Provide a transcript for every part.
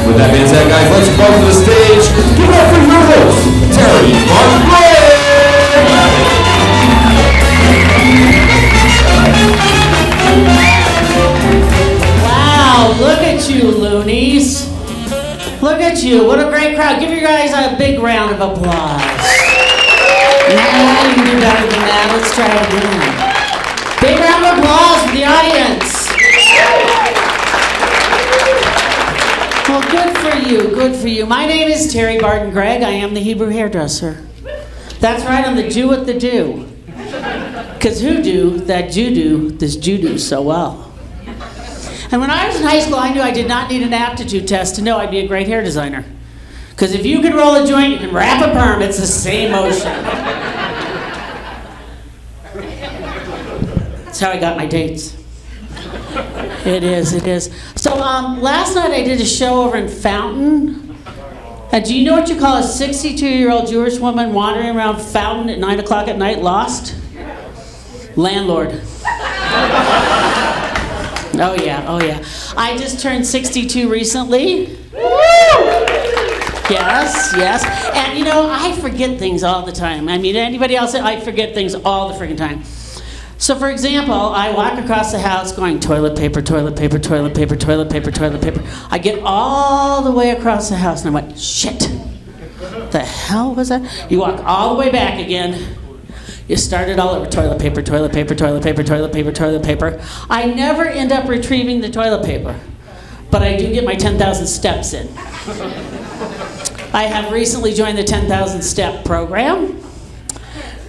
With that being said, guys, let's welcome to the stage. Give it up for your host, Terri, Barton, Wow, look at you, loonies. Look at you. What a great crowd. Give you guys a big round of applause. Nah, you can do better than that. Let's try it again. Big round of applause for the audience. Well, good for you. Good for you. My name is Terri Barton Gregg. I am the Hebrew hairdresser. That's right, I'm the Jew with the do. Because who do that Jew do this Jew do so well? And when I was in high school, I knew I did not need an aptitude test to know I'd be a great hair designer. Because if you can roll a joint, you can wrap a perm, it's the same motion. That's how I got my dates. It is, it is. So last night I did a show over in Fountain. And do you know what you call a 62-year-old Jewish woman wandering around Fountain at 9 o'clock at night lost? Landlord. Oh yeah, oh yeah. I just turned 62 recently. Yes, yes. And you know, I forget things all the time. I mean, anybody else, I forget things all the freaking time. So for example, I walk across the house going toilet paper, toilet paper, toilet paper, toilet paper, toilet paper. I get all the way across the house and I went, shit. The hell was that? You walk all the way back again. You start it all over, toilet paper, toilet paper, toilet paper, toilet paper, toilet paper. I never end up retrieving the toilet paper, but I do get my 10,000 steps in. I have recently joined the 10,000 step program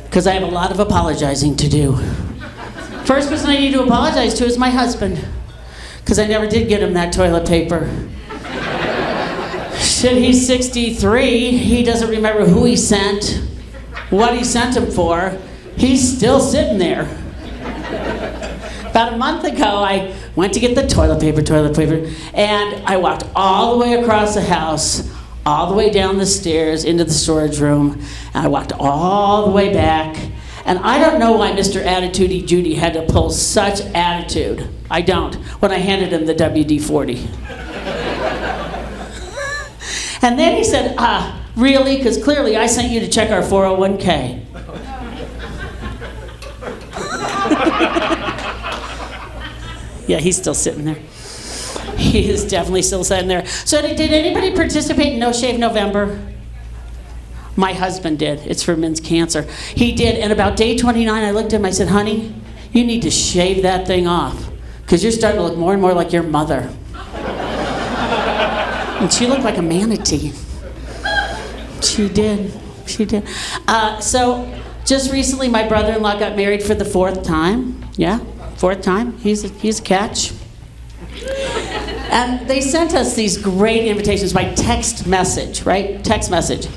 because I have a lot of apologizing to do. First person I need to apologize to is my husband because I never did get him that toilet paper. Shit, he's 63, he doesn't remember who he sent, what he sent him for. He's still sitting there. About a month ago, I went to get the toilet paper, and I walked all the way across the house, all the way down the stairs into the storage room, and I walked all the way back, and I don't know why Mr. Attitudey Judy had to pull such attitude. I don't, when I handed him the WD-40. And then he said, really? Because clearly I sent you to check our 401k. Yeah, he's still sitting there. He is definitely still sitting there. So did anybody participate in No Shave November? My husband did. It's for men's cancer. He did, and about day 29, I looked at him, I said, honey, you need to shave that thing off, because you're starting to look more and more like your mother. And she looked like a manatee. She did. She did. So just recently, my brother-in-law got married for the 4th time. Yeah, 4th time. He's a catch. And they sent us these great invitations by text message, right? Text message.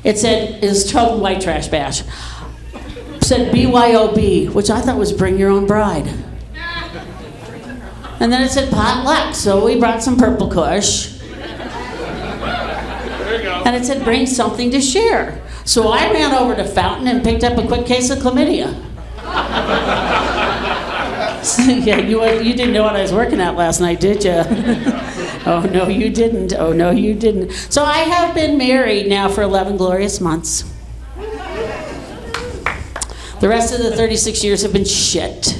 It said, it was Total White Trash Bash. It said BYOB, which I thought was Bring Your Own Bride. And then it said potluck, so we brought some Purple Kush. And it said, bring something to share. So I ran over to Fountain and picked up a quick case of chlamydia. Yeah, you didn't know what I was working at last night, did you? Oh, no, you didn't. Oh, no, you didn't. So I have been married now for 11 glorious months. The rest of the 36 years have been shit.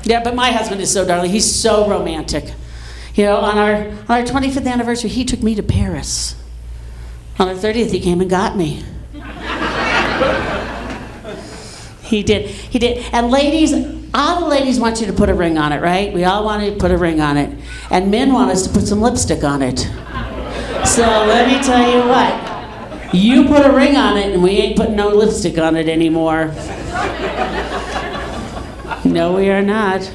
Yeah, but my husband is so darling. He's so romantic. You know, on our 25th anniversary, he took me to Paris. On our 30th, he came and got me. He did. And ladies, all the ladies want you to put a ring on it, right? We all want to put a ring on it. And men want us to put some lipstick on it. So let me tell you what. You put a ring on it, and we ain't putting no lipstick on it anymore. No, we are not.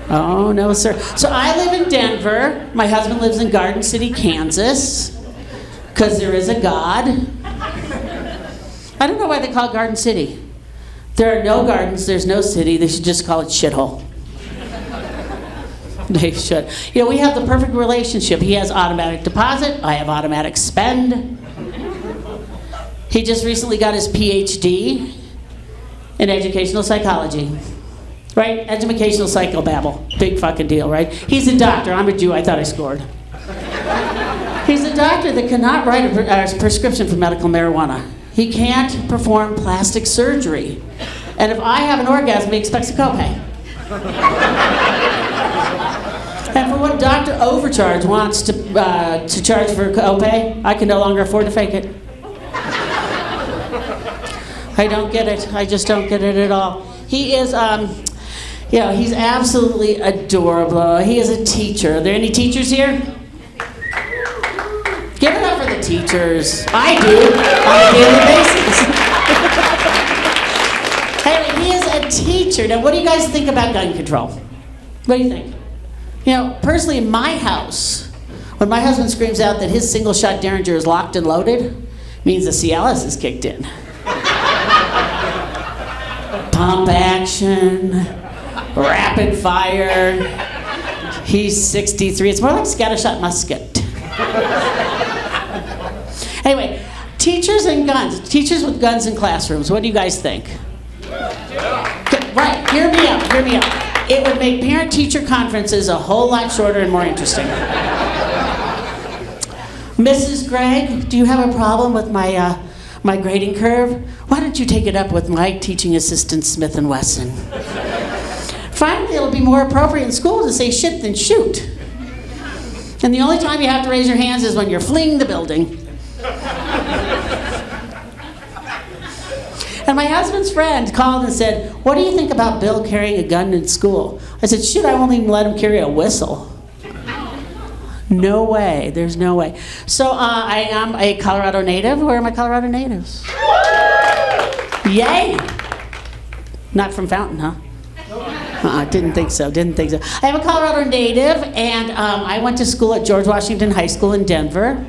Oh, no, sir. So I live in Denver. My husband lives in Garden City, Kansas, because there is a God. I don't know why they call it Garden City. There are no gardens, there's no city. They should just call it shithole. They should. You know, we have the perfect relationship. He has automatic deposit. I have automatic spend. He just recently got his PhD in educational psychology. Right? Educational psychobabble. Big fucking deal, right? He's a doctor. I'm a Jew. I thought I scored. He's a doctor that cannot write a prescription for medical marijuana. He can't perform plastic surgery. And if I have an orgasm, he expects a copay. And for what Dr. Overcharge wants to charge for a copay, I can no longer afford to fake it. I don't get it. I just don't get it at all. He is, he's absolutely adorable. He is a teacher. Are there any teachers here? Give it up for the teachers. I do, on a daily basis. Hey, he is a teacher. Now, what do you guys think about gun control? What do you think? You know, personally, in my house, when my husband screams out that his single-shot Derringer is locked and loaded, means the Cialis is kicked in. Pump action, rapid fire. He's 63. It's more like scattershot musket. Anyway, teachers and guns. Teachers with guns in classrooms. What do you guys think? Right, hear me out. It would make parent-teacher conferences a whole lot shorter and more interesting. Mrs. Gregg, do you have a problem with my grading curve? Why don't you take it up with my teaching assistant, Smith & Wesson? Finally, it'll be more appropriate in school to say shit than shoot. And the only time you have to raise your hands is when you're fleeing the building. And my husband's friend called and said, what do you think about Bill carrying a gun in school? I said, shit, I won't even let him carry a whistle. No way, there's no way. So I am a Colorado native. Where are my Colorado natives? Yay! Not from Fountain, huh? Didn't think so. I am a Colorado native, and I went to school at George Washington High School in Denver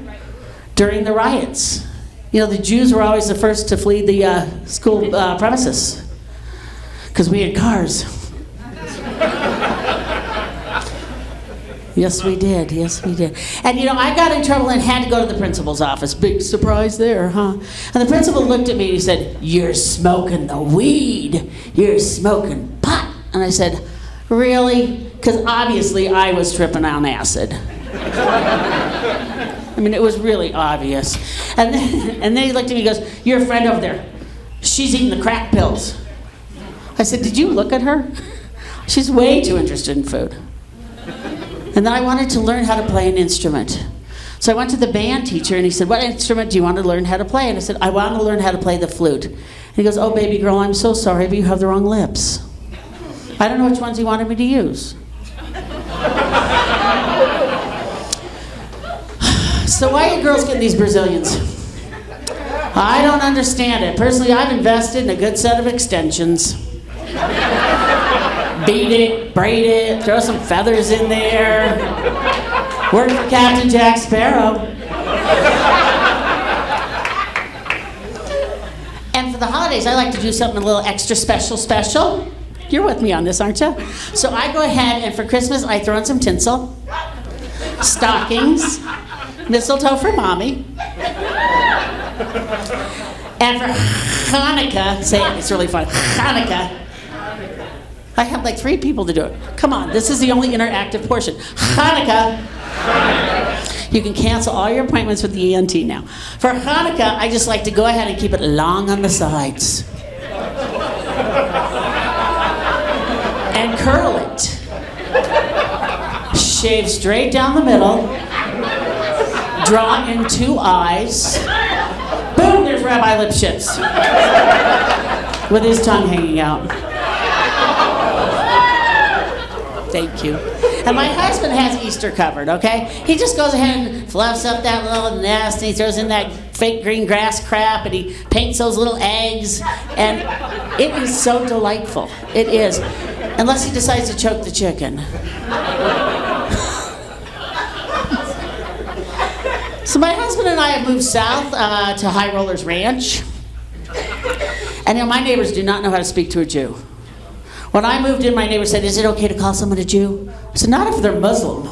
during the riots. You know, the Jews were always the first to flee the school premises because we had cars. Yes, we did. And you know, I got in trouble and had to go to the principal's office. Big surprise there, huh? And the principal looked at me and he said, you're smoking the weed. You're smoking pot. And I said, really? Because obviously I was tripping on acid. I mean, it was really obvious. And then he looked at me and goes, your friend over there, she's eating the crack pills. I said, did you look at her? She's way too interested in food. And then I wanted to learn how to play an instrument. So I went to the band teacher and he said, what instrument do you want to learn how to play? And I said, I want to learn how to play the flute. And he goes, oh, baby girl, I'm so sorry, but you have the wrong lips. I don't know which ones he wanted me to use. So why are you girls getting these Brazilians? I don't understand it. Personally, I've invested in a good set of extensions. Beat it, braid it, throw some feathers in there. Work for Captain Jack Sparrow. And for the holidays, I like to do something a little extra special. You're with me on this, aren't you? So I go ahead and for Christmas, I throw in some tinsel, stockings, mistletoe for mommy. And for Hanukkah, say it, it's really fun, Hanukkah, I have like 3 people to do it. Come on, this is the only interactive portion. Hanukkah. You can cancel all your appointments with the ENT now. For Hanukkah, I just like to go ahead and keep it long on the sides. And curl it. Shave straight down the middle. Draw in 2 eyes. Boom, there's Rabbi Lipschitz. With his tongue hanging out. Thank you. And my husband has Easter covered, okay? He just goes ahead and fluffs up that little nest, and he throws in that fake green grass crap, and he paints those little eggs, and it is so delightful. It is. Unless he decides to choke the chicken. So my husband and I have moved south to High Rollers Ranch. And you know, my neighbors do not know how to speak to a Jew. When I moved in, my neighbor said, is it okay to call someone a Jew? I said, not if they're Muslim.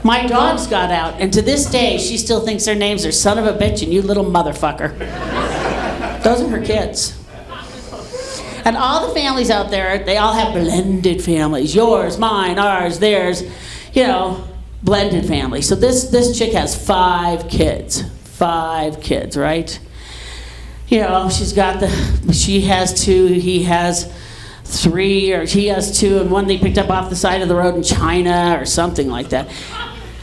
My dogs got out, and to this day, she still thinks their names are son of a bitch and you little motherfucker. Those are her kids. And all the families out there, they all have blended families. Yours, mine, ours, theirs. You know, blended families. So this chick has 5 kids. 5 kids, right? You know, she has 2, he has 3, or he has 2, and one they picked up off the side of the road in China or something like that.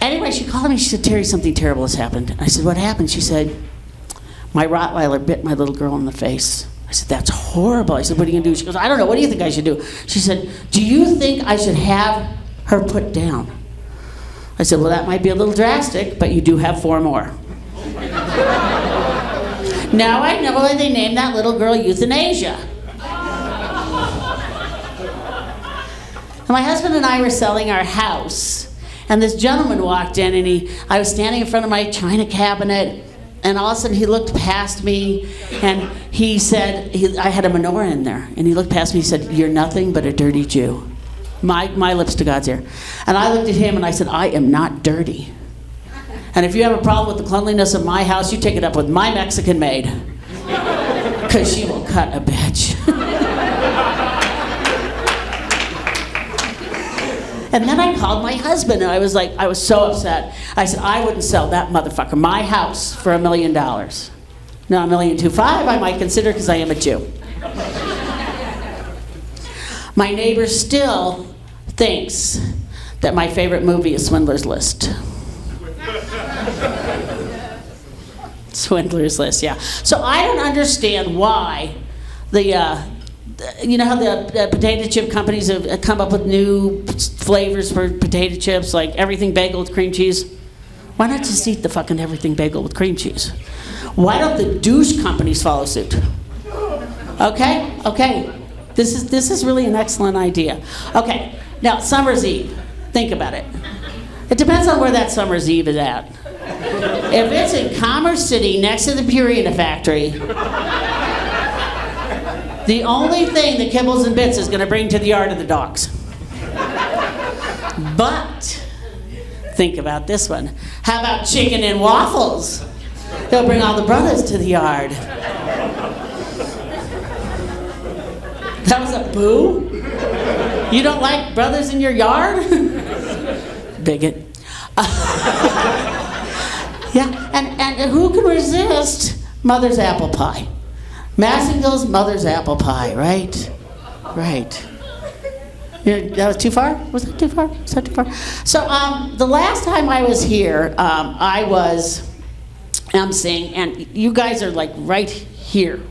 Anyway, she called me, she said, Terry, something terrible has happened. I said, what happened? She said, my Rottweiler bit my little girl in the face. I said, that's horrible. I said, what are you going to do? She goes, I don't know, what do you think I should do? She said, do you think I should have her put down? I said, well, that might be a little drastic, but you do have 4 more. Now I know why they named that little girl Euthanasia. And my husband and I were selling our house, and this gentleman walked in, and I was standing in front of my china cabinet, and all of a sudden he looked past me, and he said, I had a menorah in there, and he looked past me, he said, you're nothing but a dirty Jew. My lips to God's ear. And I looked at him and I said, I am not dirty. And if you have a problem with the cleanliness of my house, you take it up with my Mexican maid. Because she will cut a bitch. And then I called my husband and I was so upset. I said, I wouldn't sell that motherfucker my house for $1 million. Now $1.25 million I might consider because I am a Jew. My neighbor still thinks that my favorite movie is Schindler's List. Schindler's List, yeah. So I don't understand why you know how the potato chip companies have come up with new flavors for potato chips, like everything bagel with cream cheese? Why not just eat the fucking everything bagel with cream cheese? Why don't the douche companies follow suit? Okay. This is really an excellent idea. Okay, now Summer's Eve. Think about it. It depends on where that Summer's Eve is at. If it's in Commerce City next to the Purina factory, the only thing that Kibbles and Bits is going to bring to the yard are the dogs. But think about this one. How about chicken and waffles? They'll bring all the brothers to the yard. That was a boo? You don't like brothers in your yard? Bigot. Yeah, and who can resist Mother's apple pie? Massingle's Mother's apple pie, right? Right. Yeah, that was too far? Was that too far? Was that too far? So the last time I was here, I was emceeing, and you guys are like right here.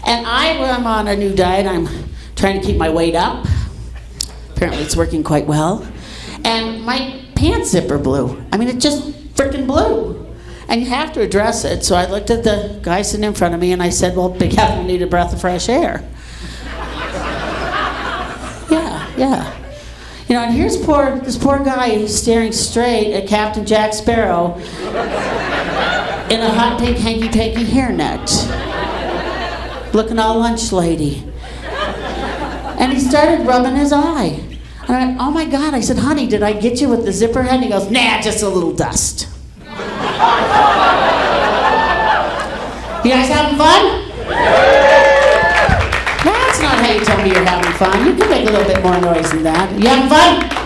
And I'm on a new diet. I'm trying to keep my weight up. Apparently it's working quite well. And my pants zipper blew. I mean, it just freaking blew. And you have to address it. So I looked at the guy sitting in front of me and I said, well, Big Cat will need a breath of fresh air. Yeah. You know, and here's this poor guy who's staring straight at Captain Jack Sparrow in a hot pink hanky-panky hairnet, looking all lunch lady. And he started rubbing his eye. And I went, oh my God. I said, honey, did I get you with the zipper head? And he goes, nah, just a little dust. You guys having fun? That's not how you tell me you're having fun. You can make a little bit more noise than that. You having fun?